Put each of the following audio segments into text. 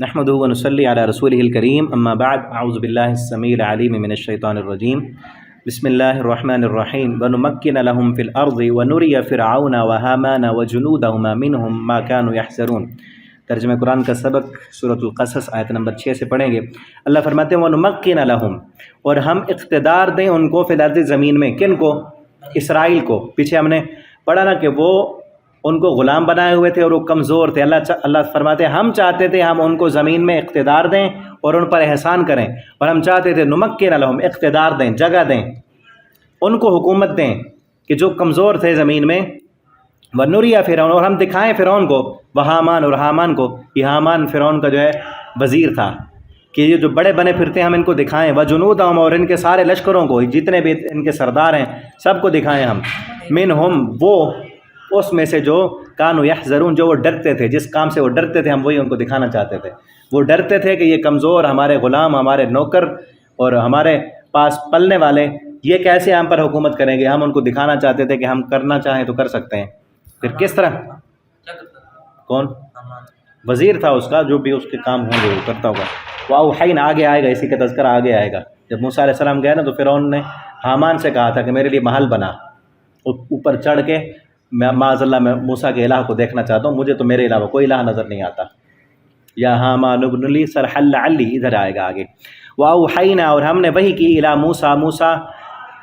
نحمده ونصلي على رسوله الكريم اما بعد اعوذ بالله السميع العليم من الشيطان الرجيم بسم الله الرحمن الرحيم ونمكن لهم في الارض ونري فرعون وهامان وجنودهما منهم ما كانوا يحذرون۔ ترجمہ قرآن کا سبق سورۃ القصص آیت نمبر 6 سے پڑھیں گے۔ اللہ فرماتے ہیں وَنُمَكِّنَ لَهُمْ، اور ہم اقتدار دیں ان کو فی الارض، زمین میں۔ کن کو؟ اسرائیل کو۔ پیچھے ہم نے پڑھا نا کہ وہ ان کو غلام بنائے ہوئے تھے اور وہ کمزور تھے۔ اللہ فرماتے ہیں ہم چاہتے تھے ہم ان کو زمین میں اقتدار دیں اور ان پر احسان کریں، اور ہم چاہتے تھے نُمَكِّنَ لَهُمْ، اقتدار دیں، جگہ دیں، ان کو حکومت دیں کہ جو کمزور تھے زمین میں۔ وَنُرِيَ فِرْعَوْنَ، اور ہم دکھائیں فرعون کو، وَحَامَانَ، اور حامان کو۔ یہ حامان فرعون کا جو ہے وزیر تھا کہ یہ جو بڑے بنے پھرتے ہیں ہم ان کو دکھائیں۔ وَجُنُودَهُمْ، اور ان کے سارے لشکروں کو، جتنے بھی ان کے سردار ہیں سب کو دکھائیں ہم۔ مِنْهُمْ، وہ اس میں سے جو کانوا یحذرون، جو وہ ڈرتے تھے، جس کام سے وہ ڈرتے تھے ہم وہی ان کو دکھانا چاہتے تھے۔ وہ ڈرتے تھے کہ یہ کمزور ہمارے غلام، ہمارے نوکر اور ہمارے پاس پلنے والے یہ کیسے ہم پر حکومت کریں گے۔ ہم ان کو دکھانا چاہتے تھے کہ ہم کرنا چاہیں تو کر سکتے ہیں۔ پھر کس طرح؟ کون وزیر تھا اس کا، جو بھی اس کے کام ہوں گے وہ کرتا ہوگا۔ وَأَوْحَيْنَا، آگے آئے گا، اسی کا تذکرہ آگے آئے گا۔ جب موسیٰ علیہ السلام گئے نا تو فرعون نے حامان سے کہا تھا کہ میرے لیے محل بنا، اوپر چڑھ کے میں معاذ اللہ میں موسیٰ کے الہ کو دیکھنا چاہتا ہوں، مجھے تو میرے علاوہ کوئی الہ نظر نہیں آتا۔ یا حامان ابن لی صرحا لعلی، ادھر آئے گا آگے۔ وَأَوْحَيْنَا، اور ہم نے وحی کی، الی موسیٰ،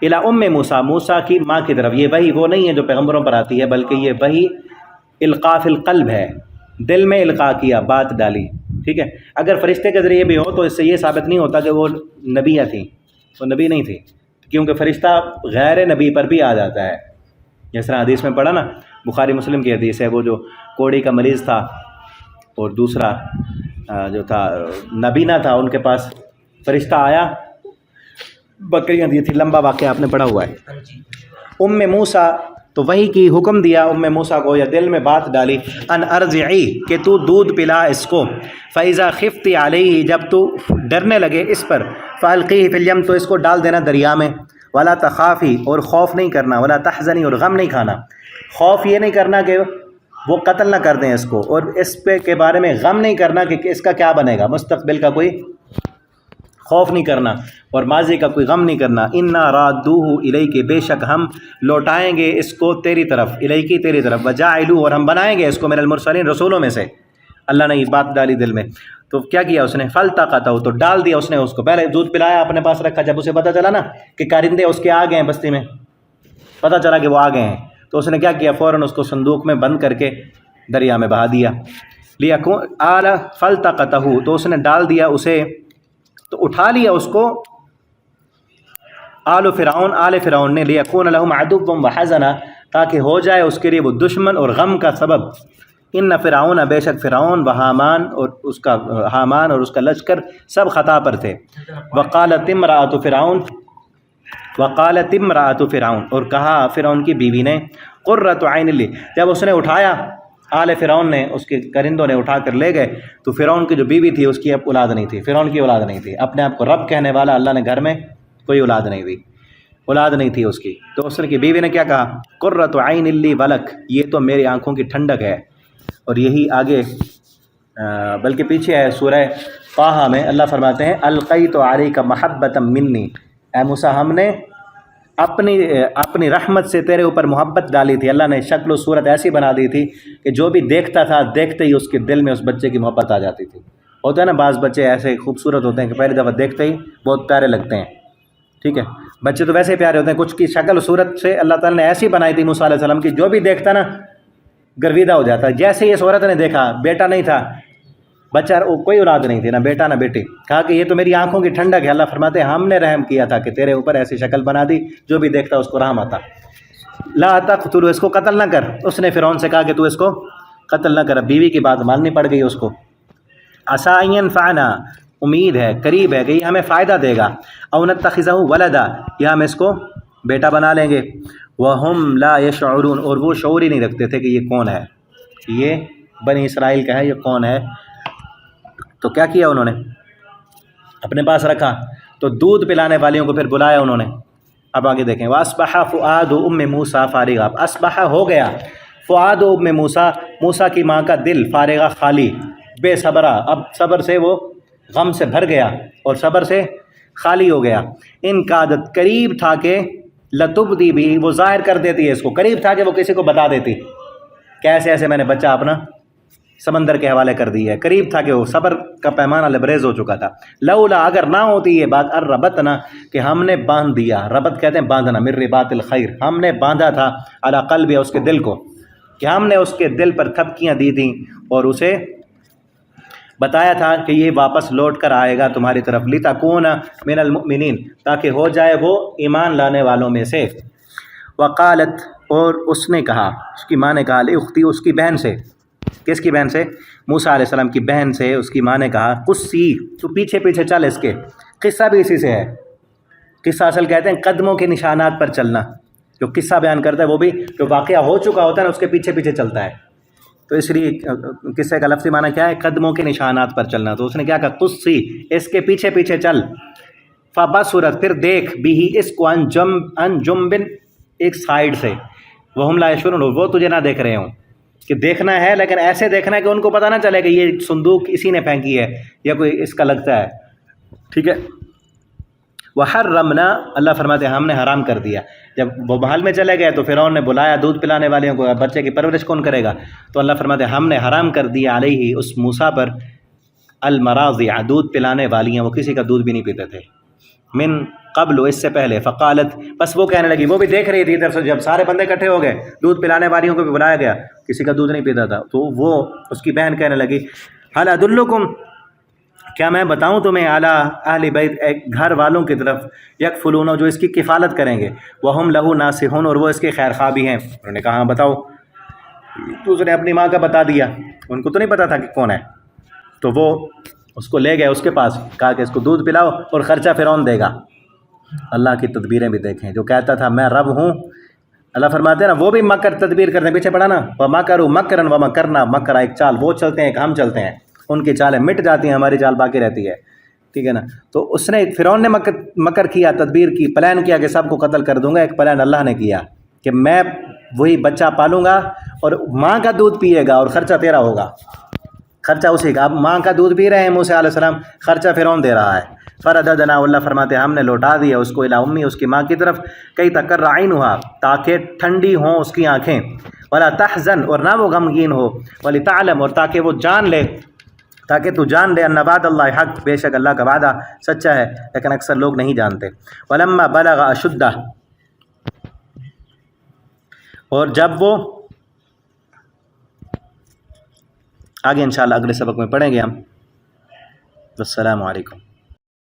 الی ام موسیٰ، موسیٰ کی ماں کی طرف۔ یہ وحی وہ نہیں ہے جو پیغمبروں پر آتی ہے، بلکہ یہ وحی القاء فی القلب ہے، دل میں القاء کیا، بات ڈالی، ٹھیک ہے۔ اگر فرشتے کے ذریعے بھی ہو تو اس سے یہ ثابت نہیں ہوتا کہ وہ نبیہ تھیں، وہ نبی نہیں تھی، کیونکہ فرشتہ غیر نبی پر بھی آ جاتا ہے۔ جس طرح حدیث میں پڑھا نا، بخاری مسلم کی حدیث ہے، وہ جو کوڑی کا مریض تھا اور دوسرا جو تھا نبینا تھا، ان کے پاس فرشتہ آیا، بکریاں دی تھی، لمبا واقعہ آپ نے پڑھا ہوا ہے۔ ام موسیٰ، تو وہی کی حکم دیا ام موسیٰ کو، یا دل میں بات ڈالی، ان ارضعی، کہ تو دودھ پلا اس کو، فاذا خفت علیہ، جب تو ڈرنے لگے اس پر، فالقیہ فی الیم، تو اس کو ڈال دینا دریا میں، ولا تخافی، اور خوف نہیں کرنا، ولا تحزنی، اور غم نہیں کھانا۔ خوف یہ نہیں کرنا کہ وہ قتل نہ کر دیں اس کو، اور اس پہ کے بارے میں غم نہیں کرنا کہ اس کا کیا بنے گا، مستقبل کا کوئی خوف نہیں کرنا اور ماضی کا کوئی غم نہیں کرنا۔ انا رادوہ الیک، بے شک ہم لوٹائیں گے اس کو تیری طرف، الیکی تیری طرف، وجاعلوہ، اور ہم بنائیں گے اس کو من المرسلین، رسولوں میں سے۔ اللہ نے یہ بات ڈالی دل میں، تو کیا کیا اس نے؟ فالتقطہ، تو ڈال دیا اس نے اس کو، پہلے دودھ پلایا اپنے پاس رکھا، جب اسے پتہ چلا نا کہ کارندے اس کے آ گئے ہیں بستی میں، پتہ چلا کہ وہ آ گئے ہیں، تو اس نے کیا کیا؟ فوراً اس کو صندوق میں بند کر کے دریا میں بہا دیا۔ فالتقطہ، تو اس نے ڈال دیا اسے، تو اٹھا لیا اس کو آل فرعون نے، لیکون لہم عدوا وحزنا، تاکہ ہو جائے اس کے لیے وہ دشمن اور غم کا سبب۔ ان فرعون، بے شک فرعون، وحامان، اور اس کا لشکر سب خطا پر تھے۔ وقالت امرأۃ فرعون، اور کہا فرعون کی بیوی نے، قرۃ عین لی، جب اس نے اٹھایا، آل فرعون نے، اس کے کرندوں نے اٹھا کر لے گئے، تو فرعون کی جو بیوی تھی اس کی اب اولاد نہیں تھی، فرعون کی اولاد نہیں تھی، اپنے آپ کو رب کہنے والا اللہ نے گھر میں کوئی اولاد نہیں دی، اولاد نہیں تھی اس کی، تو اس کی بیوی نے کیا کہا؟ قرۃ عین لی ولک، یہ تو میری آنکھوں کی ٹھنڈک ہے۔ اور یہی آگے بلکہ پیچھے ہے سورہ طٰہٰ میں، اللہ فرماتے ہیں القیت علیک محبۃ منی، اے موسیٰ ہم نے اپنی رحمت سے تیرے اوپر محبت ڈالی تھی۔ اللہ نے شکل و صورت ایسی بنا دی تھی کہ جو بھی دیکھتا تھا، دیکھتے ہی اس کے دل میں اس بچے کی محبت آ جاتی تھی۔ ہوتا ہے نا بعض بچے ایسے خوبصورت ہوتے ہیں کہ پہلی دفعہ دیکھتے ہی بہت پیارے لگتے ہیں، ٹھیک ہے، بچے تو ویسے ہی پیارے ہوتے ہیں، کچھ کی شکل و صورت سے اللہ تعالیٰ نے ایسی بنائی تھی موسیٰ علیہ السلام کی، جو بھی دیکھتا نا گرویدہ ہو جاتا۔ جیسے یہ عورت نے دیکھا، بیٹا نہیں تھا، بچہ، کوئی اولاد نہیں تھی، نہ بیٹا نہ بیٹی، کہا کہ یہ تو میری آنکھوں کی ٹھنڈک ہے۔ اللہ فرماتے ہیں ہم نے رحم کیا تھا کہ تیرے اوپر ایسی شکل بنا دی، جو بھی دیکھتا اس کو رحم آتا۔ لا تقتلوا، اس کو قتل نہ کر، اس نے فرعون سے کہا کہ تو اس کو قتل نہ کر، بیوی کی بات ماننی پڑ گئی اس کو۔ عسیٰ ان ینفعنا، امید ہے، قریب ہے کہ یہ ہمیں فائدہ دے گا، او نتخذہ ولدا، یا ہم اس کو بیٹا بنا لیں گے۔ وہم لا یشعرون، اور وہ شعور ہی نہیں رکھتے تھے کہ یہ کون ہے، یہ بنی اسرائیل کا ہے، یہ کون ہے۔ تو کیا کیا انہوں نے؟ اپنے پاس رکھا، تو دودھ پلانے والیوں کو پھر بلایا انہوں نے۔ اب آگے دیکھیں، وَأَصْبَحَ فُؤَادُ أُمِّ مُوسَىٰ فَارِغًا، اصبح ہو گیا، فؤاد ام موسیٰ، موسیٰ کی ماں کا دل، فارغہ خالی، بے صبرا، اب صبر سے وہ غم سے بھر گیا اور صبر سے خالی ہو گیا۔ ان کا عادت قریب تھا کہ لتبدی بھی، وہ ظاہر کر دیتی ہے اس کو، قریب تھا کہ وہ کسی کو بتا دیتی کہ ایسے ایسے میں نے بچہ اپنا سمندر کے حوالے کر دی ہے، قریب تھا کہ وہ صبر کا پیمانہ لبریز ہو چکا تھا۔ لولا، اگر نہ ہوتی یہ بات، الربتنا، کہ ہم نے باندھ دیا، ربط کہتے ہیں باندھنا، من رباط الخیر، ہم نے باندھا تھا، علی قلب، اس کے دل کو، کہ ہم نے اس کے دل پر تھپکیاں دی تھیں اور اسے بتایا تھا کہ یہ واپس لوٹ کر آئے گا تمہاری طرف، لتکون من المؤمنین، تاکہ ہو جائے وہ ایمان لانے والوں میں سے۔ وقالت، اور اس نے کہا، اس کی ماں نے کہا، لاختی، اس کی بہن سے، کس کی بہن سے؟ موسیٰ علیہ السلام کی بہن سے، اس کی ماں نے کہا، قصی، تو پیچھے پیچھے چل اس کے، قصہ بھی اسی سے ہے، قصہ اصل کہتے ہیں قدموں کے نشانات پر چلنا، جو قصہ بیان کرتا ہے وہ بھی جو واقعہ ہو چکا ہوتا ہے نا اس کے پیچھے پیچھے چلتا ہے، تو اس لیے قصے کا لفظی معنی کیا ہے؟ قدموں کے نشانات پر چلنا۔ تو اس نے کیا کہا؟ قصی، اس کے پیچھے پیچھے چل، فبصرت، پھر دیکھ، بھی اس کو ان جنب، ایک سائیڈ سے، وہم لا یشعرون، وہ تجھے نہ دیکھ رہے ہوں، کہ دیکھنا ہے لیکن ایسے دیکھنا ہے کہ ان کو پتہ نہ چلے کہ یہ صندوق اسی نے پھینکی ہے یا کوئی اس کا لگتا ہے، ٹھیک ہے۔ وحرمنا، اللہ فرماتے ہیں ہم نے حرام کر دیا، جب وہ محل میں چلے گئے تو فرعون نے بلایا دودھ پلانے والوں کو، بچے کی پرورش کون کرے گا؟ تو اللہ فرماتے ہیں ہم نے حرام کر دیا علیہ، اس موسیٰ پر، المراضع، دودھ پلانے والیاں، وہ کسی کا دودھ بھی نہیں پیتے تھے، من قبل، اس سے پہلے، فقالت، بس وہ کہنے لگی، وہ بھی دیکھ رہی تھی ادھر سے، جب سارے بندے اکٹھے ہو گئے، دودھ پلانے والیوں کو بھی بلایا گیا، کسی کا دودھ نہیں پیتا تھا، تو وہ اس کی بہن کہنے لگی، هل ادلکم، کیا میں بتاؤں تمہیں، اعلی اہل بیت، ایک گھر والوں کی طرف، یکفلون، جو اس کی کفالت کریں گے، وہم لہو ناصحون، اور وہ اس کے خیر خواہ بھی ہیں۔ انہوں نے کہا ہاں بتاؤ، تو اس نے اپنی ماں کا بتا دیا، ان کو تو نہیں پتا تھا کہ کون ہے، تو وہ اس کو لے گئے اس کے پاس، کہا کہ اس کو دودھ پلاؤ اور خرچہ فرعون دے گا۔ اللہ کی تدبیریں بھی دیکھیں، جو کہتا تھا میں رب ہوں، اللہ فرماتے ہیں نا وہ بھی مکر تدبیر کرتے ہیں، پیچھے پڑھا نا، وَمَكَرُوا مَكْرًا وَمَكَرْنَا مَكْرًا، ایک چال وہ چلتے ہیں ایک ہم چلتے ہیں، ان کی چالیں مٹ جاتی ہیں، ہماری چال باقی رہتی ہے، ٹھیک ہے نا۔ تو اس نے، فرعون نے مکر کیا، تدبیر کی، پلان کیا کہ سب کو قتل کر دوں گا، ایک پلان اللہ نے کیا کہ میں وہی بچہ پالوں گا اور ماں کا دودھ پیے گا اور خرچہ تیرا ہوگا، خرچہ اسی کا، اب ماں کا دودھ پی رہے ہیں موسیٰ علیہ السلام، خرچہ فرعون دے رہا ہے۔ فرددنا، اللہ فرماتے ہیں ہم نے لوٹا دیا اس کو، الی امی، اس کی ماں کی طرف، کئی تقر عینھا، تاکہ ٹھنڈی ہوں اس کی آنکھیں، ولا تحزن، اور نہ وہ غمگین ہو، ولتعلم، اور تاکہ وہ جان لے، تاکہ تو جان لے، ان وعد اللہ حق، بے شک اللہ کا وعدہ سچا ہے، لیکن اکثر لوگ نہیں جانتے۔ ولما بلغ اشدہ، اور جب وہ، آگے انشاءاللہ اگلے سبق میں پڑھیں گے ہم۔ السلام علیکم۔